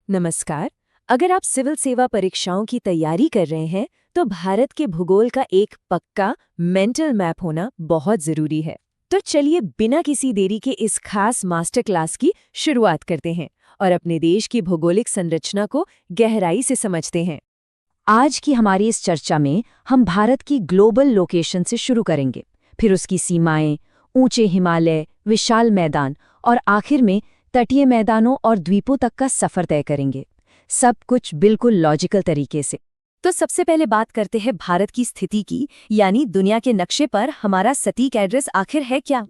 नमस्कार। अगर आप सिविल सेवा परीक्षाओं की तैयारी कर रहे हैं तो भारत के भूगोल का एक पक्का मेंटल मैप होना बहुत जरूरी है। तो चलिए बिना किसी देरी के इस खास मास्टर क्लास की शुरुआत करते हैं और अपने देश की भौगोलिक संरचना को गहराई से समझते हैं। आज की हमारी इस चर्चा में हम भारत की ग्लोबल लोकेशन से शुरू करेंगे, फिर उसकी सीमाएं, ऊंचे हिमालय, विशाल मैदान और आखिर में तटीय मैदानों और द्वीपों तक का सफर तय करेंगे। सब कुछ बिल्कुल लॉजिकल तरीके से। तो सबसे पहले बात करते हैं भारत की स्थिति की, यानी दुनिया के नक्शे पर हमारा सटीक एड्रेस आखिर है क्या।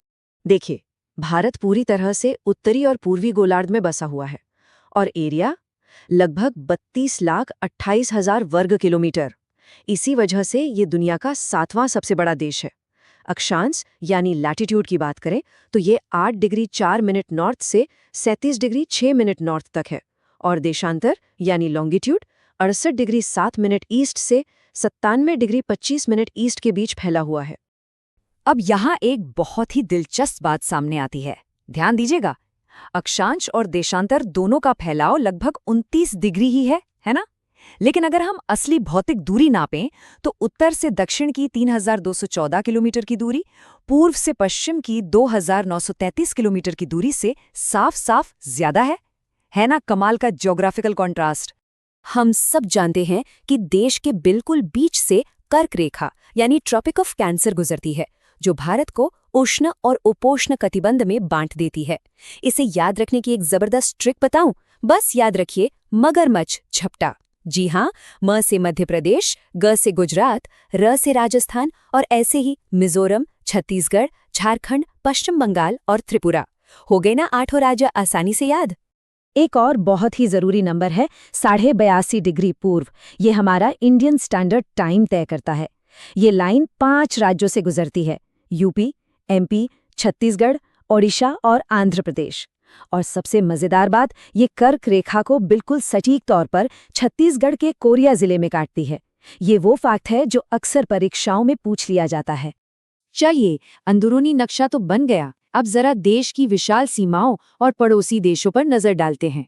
देखिए, भारत पूरी तरह से उत्तरी और पूर्वी गोलार्ध में बसा हुआ है और एरिया लगभग 32,28,000 वर्ग किलोमीटर। इसी वजह से ये दुनिया का 7वां सबसे बड़ा देश है। अक्षांश यानी लैटिट्यूड की बात करें तो ये 8 डिग्री 4 मिनट नॉर्थ से 37 डिग्री 6 मिनट नॉर्थ तक है, और देशांतर यानी लॉन्गिट्यूड 68 डिग्री 7 मिनट ईस्ट से 97 डिग्री 25 मिनट ईस्ट के बीच फैला हुआ है। अब यहाँ एक बहुत ही दिलचस्प बात सामने आती है, ध्यान दीजिएगा। अक्षांश और देशांतर दोनों का फैलाव लगभग 29 डिग्री ही है ना? लेकिन अगर हम असली भौतिक दूरी नापें तो उत्तर से दक्षिण की 3,214 किलोमीटर की दूरी, पूर्व से पश्चिम की 2,933 किलोमीटर की दूरी से साफ साफ ज्यादा है ना? कमाल का ज्योग्राफिकल कॉन्ट्रास्ट। हम सब जानते हैं कि देश के बिल्कुल बीच से कर्क रेखा यानी ट्रॉपिक ऑफ कैंसर गुजरती है, जो भारत को उष्ण और उपोष्ण कटिबंध में बांट देती है। इसे याद रखने की एक जबरदस्त ट्रिक बताऊं? बस याद रखिए मगरमच्छ झपटा। जी हाँ, म से मध्य प्रदेश, ग से गुजरात, र से राजस्थान और ऐसे ही मिजोरम, छत्तीसगढ़, झारखंड, पश्चिम बंगाल और त्रिपुरा। हो गए ना 8 राज्य आसानी से याद। एक और बहुत ही जरूरी नंबर है 82.5 डिग्री पूर्व। ये हमारा इंडियन स्टैंडर्ड टाइम तय करता है। ये लाइन 5 राज्यों से गुजरती है: यूपी, एमपी, छत्तीसगढ़, ओडिशा और आंध्र प्रदेश। और सबसे मजेदार बात, ये कर्क रेखा को बिल्कुल सटीक तौर पर छत्तीसगढ़ के कोरिया जिले में काटती है। ये वो फैक्ट है जो अक्सर परीक्षाओं में पूछ लिया जाता है। चलिए, अंदरूनी नक्शा तो बन गया, अब जरा देश की विशाल सीमाओं और पड़ोसी देशों पर नजर डालते हैं।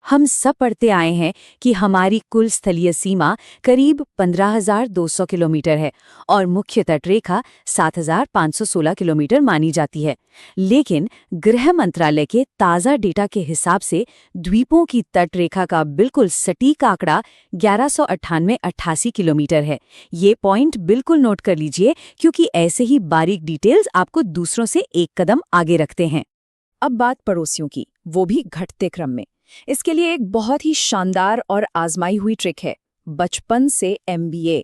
हम सब पढ़ते आए हैं कि हमारी कुल स्थलीय सीमा करीब 15,200 किलोमीटर है और मुख्य तटरेखा 7,516 किलोमीटर मानी जाती है। लेकिन गृह मंत्रालय के ताज़ा डेटा के हिसाब से द्वीपों की तटरेखा का बिल्कुल सटीक आंकड़ा 1198 किलोमीटर है। ये पॉइंट बिल्कुल नोट कर लीजिए, क्योंकि ऐसे ही बारीक डिटेल्स आपको दूसरों से एक कदम आगे रखते हैं। अब बात पड़ोसियों की, वो भी घटते क्रम में। इसके लिए एक बहुत ही शानदार और आजमाई हुई ट्रिक है। बचपन से MBA।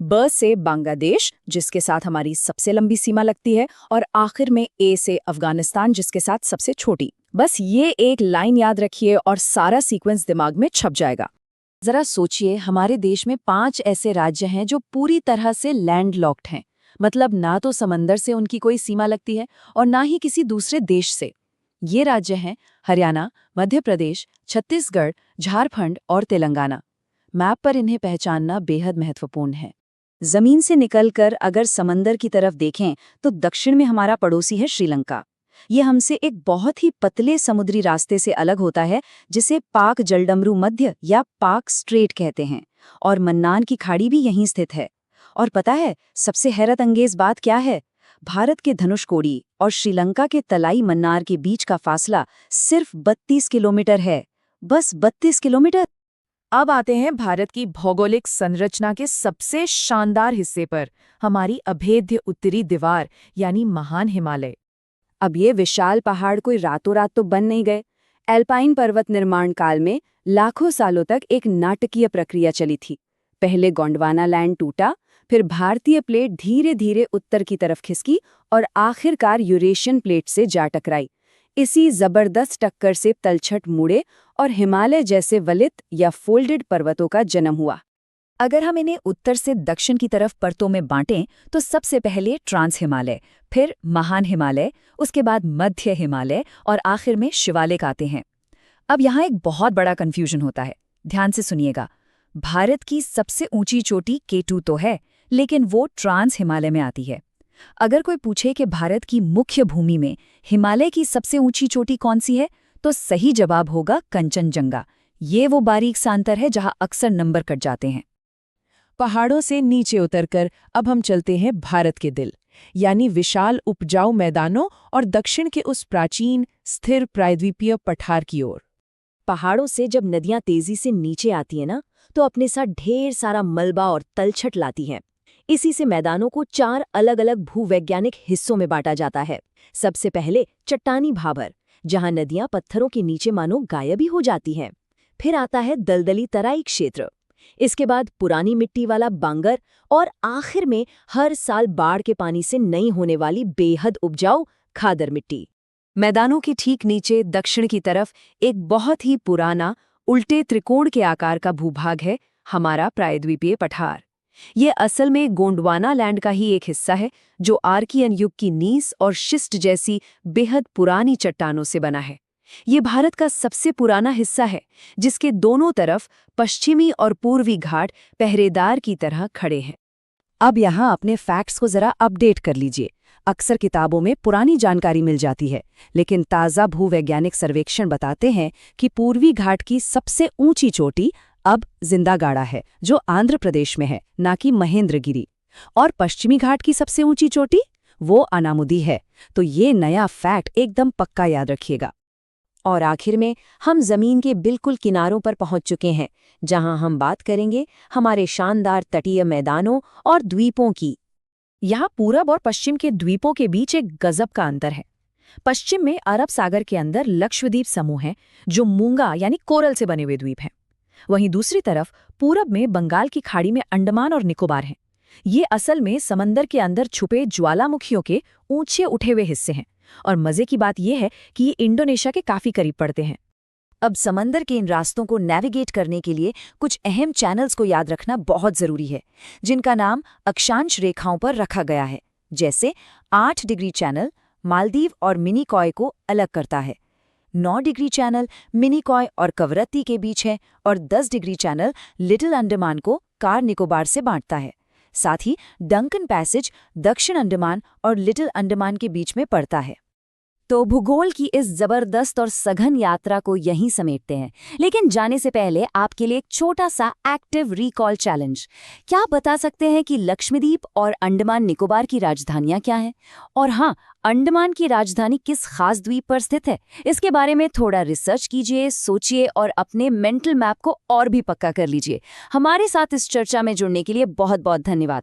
ब से बांग्लादेश, जिसके साथ हमारी सबसे लंबी सीमा लगती है, और आखिर में A से अफगानिस्तान, जिसके साथ सबसे छोटी। बस ये एक लाइन याद रखिए और सारा सीक्वेंस दिमाग में छप जाएगा। जरा सोचिए, हमारे देश में 5 ऐसे राज्य हैं जो पूरी तरह से लैंडलॉक्ड हैं। मतलब ना तो समंदर से उनकी कोई सीमा लगती है और ना ही किसी दूसरे देश से। ये राज्य हैं हरियाणा, मध्य प्रदेश, छत्तीसगढ़, झारखंड और तेलंगाना। मैप पर इन्हें पहचानना बेहद महत्वपूर्ण है। जमीन से निकलकर अगर समंदर की तरफ देखें तो दक्षिण में हमारा पड़ोसी है श्रीलंका। ये हमसे एक बहुत ही पतले समुद्री रास्ते से अलग होता है, जिसे पाक जलडमरू मध्य या पाक स्ट्रेट कहते हैं, और मन्नान की खाड़ी भी यहीं स्थित है। और पता है सबसे हैरत अंगेज बात क्या है? भारत के धनुषकोडी और श्रीलंका के तलाई मन्नार के बीच का फासला सिर्फ 32 किलोमीटर है। बस 32 किलोमीटर। अब आते हैं भारत की भौगोलिक संरचना के सबसे शानदार हिस्से पर, हमारी अभेद्य उत्तरी दीवार यानी महान हिमालय। अब ये विशाल पहाड़ कोई रातों रात तो बन नहीं गए। एल्पाइन पर्वत निर्माण काल में लाखों सालों तक एक नाटकीय प्रक्रिया चली थी। पहले गोंडवाना लैंड टूटा, फिर भारतीय प्लेट धीरे धीरे उत्तर की तरफ खिसकी और आखिरकार यूरेशियन प्लेट से जा टकराई। इसी जबरदस्त टक्कर से तलछट मुड़े और हिमालय जैसे वलित या फोल्डेड पर्वतों का जन्म हुआ। अगर हम इन्हें उत्तर से दक्षिण की तरफ परतों में बांटें तो सबसे पहले ट्रांस हिमालय, फिर महान हिमालय, उसके बाद मध्य हिमालय और आखिर में शिवालिक आते हैं। अब यहाँ एक बहुत बड़ा कंफ्यूजन होता है, ध्यान से सुनिएगा। भारत की सबसे ऊंची चोटी K2 तो है, लेकिन वो ट्रांस हिमालय में आती है। अगर कोई पूछे कि भारत की मुख्य भूमि में हिमालय की सबसे ऊंची चोटी कौन सी है, तो सही जवाब होगा कंचनजंगा, ये वो बारीक सा अंतर है जहां अक्सर नंबर कट जाते हैं। पहाड़ों से नीचे उतरकर अब हम चलते हैं भारत के दिल, यानी विशाल उपजाऊ मैदानों और दक्षिण के उस प्राचीन स्थिर प्रायद्वीपीय पठार की ओर। पहाड़ों से जब नदियां तेजी से नीचे आती हैं ना, तो अपने साथ ढेर सारा मलबा और तलछट लाती हैं। इसी से मैदानों को 4 अलग-अलग भूवैज्ञानिक हिस्सों में बांटा जाता है। सबसे पहले चट्टानी भाबर, जहां नदियां पत्थरों के नीचे मानो गायब ही हो जाती हैं। फिर आता है दलदली तराई क्षेत्र। इसके बाद पुरानी मिट्टी वाला बांगर और आखिर में हर साल बाढ़ के पानी से नई होने वाली बेहद उपजाऊ खादर मिट्टी। मैदानों के ठीक नीचे दक्षिण की तरफ एक बहुत ही पुराना उल्टे त्रिकोण के आकार का भूभाग है, हमारा प्रायद्वीपीय पठार। ये असल में गोंडवाना लैंड का ही एक हिस्सा है, जो आर्कियन युग की नीस और शिस्ट जैसी बेहद पुरानी चट्टानों से बना है। ये भारत का सबसे पुराना हिस्सा है, जिसके दोनों तरफ पश्चिमी और पूर्वी घाट पहरेदार की तरह खड़े हैं। अब यहाँ अपने फैक्ट्स को जरा अपडेट कर लीजिए। अक्सर किताबों में पुरानी जानकारी मिल जाती है, लेकिन ताज़ा भूवैज्ञानिक सर्वेक्षण बताते हैं कि पूर्वी घाट की सबसे ऊंची चोटी अब जिंदागाड़ा है, जो आंध्र प्रदेश में है, ना कि महेंद्रगिरी। और पश्चिमी घाट की सबसे ऊंची चोटी वो अनामुदी है। तो ये नया फैक्ट एकदम पक्का याद रखिएगा। और आखिर में हम जमीन के बिल्कुल किनारों पर पहुंच चुके हैं, जहां हम बात करेंगे हमारे शानदार तटीय मैदानों और द्वीपों की। यहाँ पूरब और पश्चिम के द्वीपों के बीच एक गजब का अंतर है। पश्चिम में अरब सागर के अंदर लक्षद्वीप समूह है, जो मूंगा यानी कोरल से बने हुए द्वीप हैं। वहीं दूसरी तरफ पूरब में बंगाल की खाड़ी में अंडमान और निकोबार हैं। ये असल में समंदर के अंदर छुपे ज्वालामुखियों के ऊंचे उठे हुए हिस्से हैं। और मजे की बात यह है कि ये इंडोनेशिया के काफी करीब पड़ते हैं। अब समंदर के इन रास्तों को नेविगेट करने के लिए कुछ अहम चैनल्स को याद रखना बहुत जरूरी है, जिनका नाम अक्षांश रेखाओं पर रखा गया है। जैसे 8 डिग्री चैनल मालदीव और मिनिकॉय को अलग करता है, 9 डिग्री चैनल मिनिकॉय और कवरत्ती के बीच है, और 10 डिग्री चैनल लिटिल अंडमान को कार निकोबार से बांटता है। साथ ही डंकन पैसेज दक्षिण अंडमान और लिटिल अंडमान के बीच में पड़ता है। तो भूगोल की इस जबरदस्त और सघन यात्रा को यहीं समेटते हैं, लेकिन जाने से पहले आपके लिए एक छोटा सा एक्टिव रिकॉल चैलेंज। क्या आप बता सकते हैं कि लक्षद्वीप और अंडमान निकोबार की राजधानियां क्या हैं? और हाँ, अंडमान की राजधानी किस खास द्वीप पर स्थित है? इसके बारे में थोड़ा रिसर्च कीजिए, सोचिए और अपने मेंटल मैप को और भी पक्का कर लीजिए। हमारे साथ इस चर्चा में जुड़ने के लिए बहुत बहुत धन्यवाद।